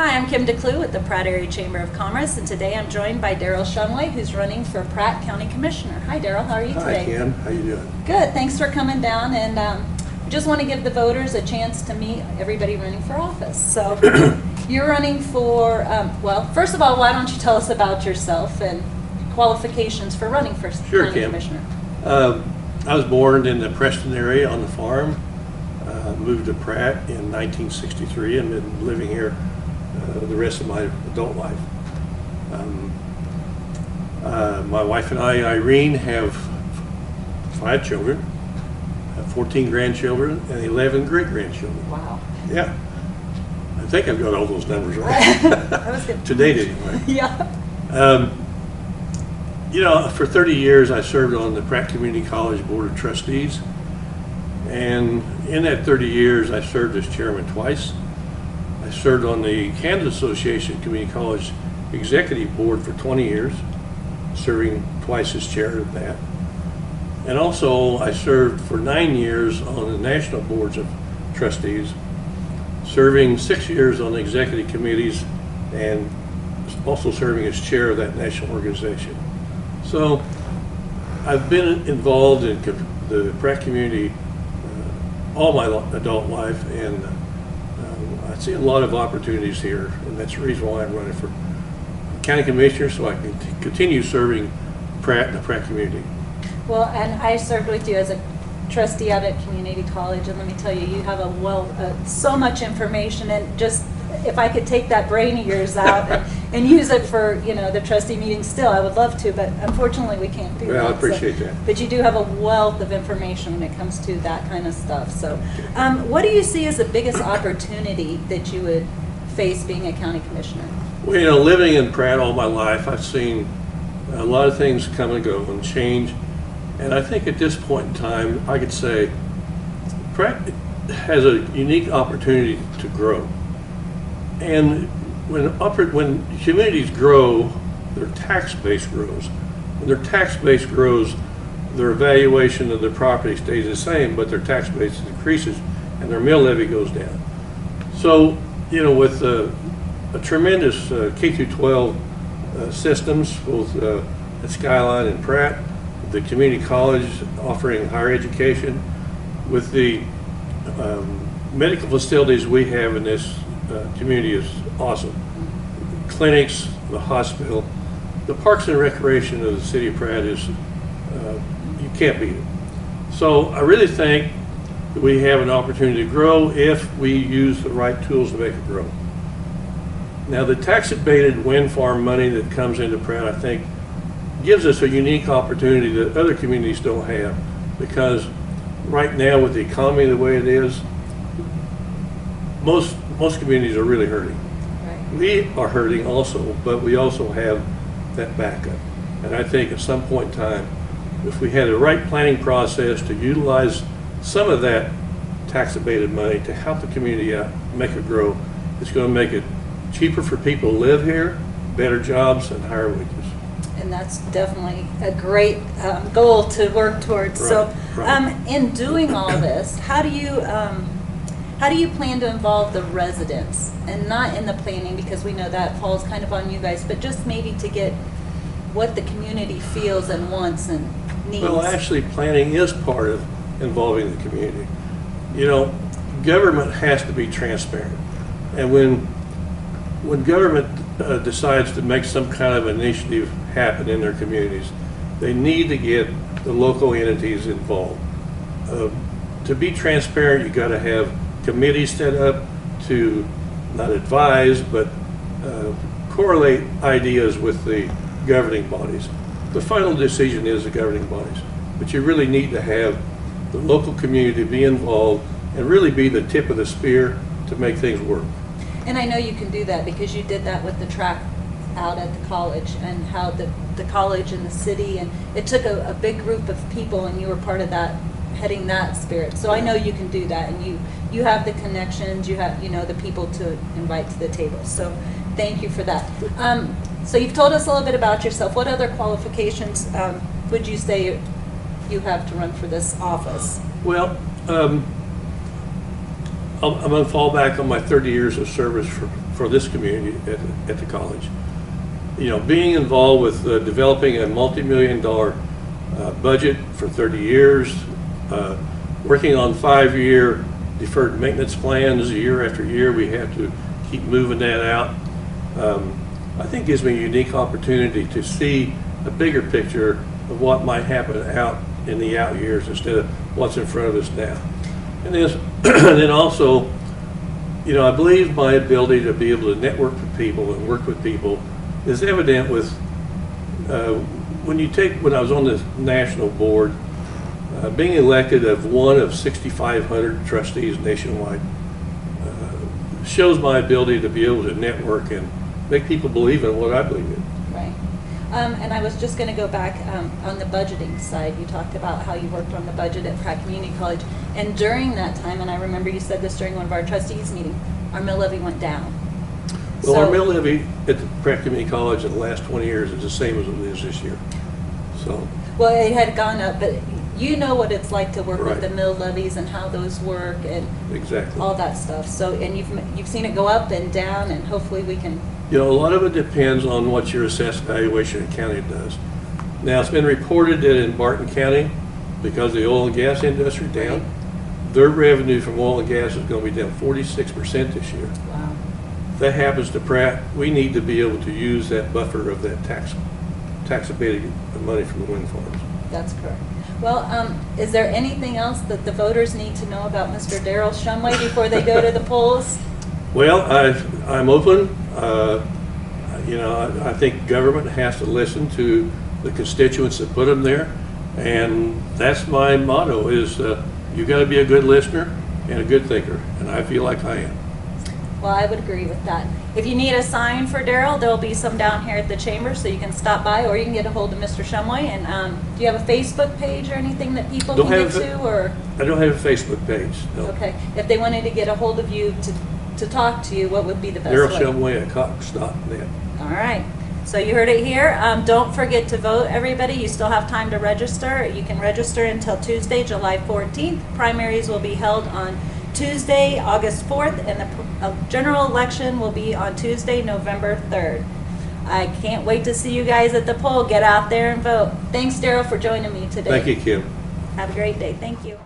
Hi, I'm Kim DeClue with the Pratt Area Chamber of Commerce, and today I'm joined by Darrell Shumway, who's running for Pratt County Commissioner. Hi, Darrell. How are you today? Hi, Kim. How you doing? Good. Thanks for coming down, and we just want to give the voters a chance to meet everybody running for office. So you're running for, well, first of all, why don't you tell us about yourself and qualifications for running for County Kim. Commissioner? I was born in the Preston area on the farm. Moved to Pratt in 1963 and been living here the rest of my adult life. My wife and I, Irene, have 5 children, 14 grandchildren, and 11 great-grandchildren. Wow. Yeah. I think I've got all those numbers right. That was good. To date, anyway. Yeah. You know, for 30 years, I served on the Pratt Community College Board of Trustees. And in that 30 years, I served as chairman twice. I served on the Kansas Association Community College Executive Board for 20 years, serving twice as chair of that. And also, I served for 9 years on the National Boards of Trustees, serving 6 years on the executive committees and also serving as chair of that national organization. So I've been involved in the Pratt community all my adult life, and I see a lot of opportunities here, and that's the reason why I'm running for county commissioner, so I can continue serving Pratt and the Pratt community. Well, and I served with you as a trustee out at community college, and let me tell you, you have so much information, and just if I could take that brain of yours out and use it for, you know, the trustee meetings still, I would love to, but unfortunately we can't do that. Well, I appreciate that. But you do have a wealth of information when it comes to that kind of stuff. So what do you see as the biggest opportunity that you would face being a county commissioner? Well, you know, living in Pratt all my life, I've seen a lot of things come and go and change. And I think at this point in time, I could say Pratt has a unique opportunity to grow. And when communities grow, their tax base grows. When their tax base grows, their evaluation of their property stays the same, but their tax base increases and their mill levy goes down. So, you know, with a tremendous K-12 systems, both at Skyline and Pratt, the community college offering higher education, with the medical facilities we have in this community is awesome. Clinics, the hospital, the parks and recreation of the city of Pratt is, you can't beat it. So I really think that we have an opportunity to grow if we use the right tools to make it grow. Now, the tax-abated wind farm money that comes into Pratt, I think, gives us a unique opportunity that other communities don't have, because right now with the economy the way it is, most communities are really hurting. Right. We are hurting also, but we also have that backup. And I think at some point in time, if we had the right planning process to utilize some of that tax-abated money to help the community out, make it grow, it's going to make it cheaper for people to live here, better jobs, and higher wages. And that's definitely a great goal to work towards. Right, so right. In doing all this, how do you plan to involve the residents, and not in the planning, because we know that falls kind of on you guys, but just maybe to get what the community feels and wants and needs? Well, actually, planning is part of involving the community. You know, government has to be transparent, and when government decides to make some kind of initiative happen in their communities, they need to get the local entities involved. To be transparent, you got to have committees set up to not advise, but correlate ideas with the governing bodies. The final decision is the governing bodies, but you really need to have the local community be involved and really be the tip of the spear to make things work. And I know you can do that because you did that with the track out at the college, and how the college and the city, and it took a big group of people, and you were part of that, heading that spirit. So I know you can do that, and you have the connections, you have, you know, the people to invite to the table. So thank you for that. So you've told us a little bit about yourself. What other qualifications would you say you have to run for this office? Well, I'm going to fall back on my 30 years of service for for this community at the college. You know, being involved with developing a multi-million-dollar budget for 30 years, working on 5-year deferred maintenance plans year after year. We have to keep moving that out. I think gives me a unique opportunity to see a bigger picture of what might happen out in the out years instead of what's in front of us now. And then also, you know, I believe my ability to be able to network with people and work with people is evident with when I was on the national board, being elected of one of 6,500 trustees nationwide shows my ability to be able to network and make people believe in what I believe in. Right. And I was just going to go back on the budgeting side. You talked about how you worked on the budget at Pratt Community College. And during that time, and I remember you said this during one of our trustees meetings, our mill levy went down. Well, our mill levy at the Pratt Community College in the last 20 years is the same as it is this year. So. Well, it had gone up, but you know what it's like to work Right. with the mill levies and how those work and Exactly. all that stuff. So, and you've seen it go up and down, and hopefully we can. You know, a lot of it depends on what your assessed valuation in county does. Now, it's been reported that in Barton County, because the oil and gas industry is down, their revenue from oil and gas is going to be down 46% this year. Wow. If that happens to Pratt, we need to be able to use that buffer of that tax abated money from the wind farms. That's correct. Well, is there anything else that the voters need to know about Mr. Darrell Shumway before they go to the polls? Well, I'm open. You know, I think government has to listen to the constituents that put them there, and that's my motto: is you got to be a good listener and a good thinker, and I feel like I am. Well, I would agree with that. If you need a sign for Darrell, there'll be some down here at the chamber, so you can stop by, or you can get a hold of Mr. Shumway. And do you have a Facebook page or anything that people can get to? Or I don't have a Facebook page. No. Okay. If they wanted to get a hold of you to talk to you, what would be the best Darrell way? Shumway at Cox.net. All right. So you heard it here. Don't forget to vote, everybody. You still have time to register. You can register until Tuesday, July 14th. Primaries will be held on Tuesday, August 4th, and the general election will be on Tuesday, November 3rd. I can't wait to see you guys at the poll. Get out there and vote. Thanks, Darrell, for joining me today. Thank you, Kim. Have a great day. Thank you.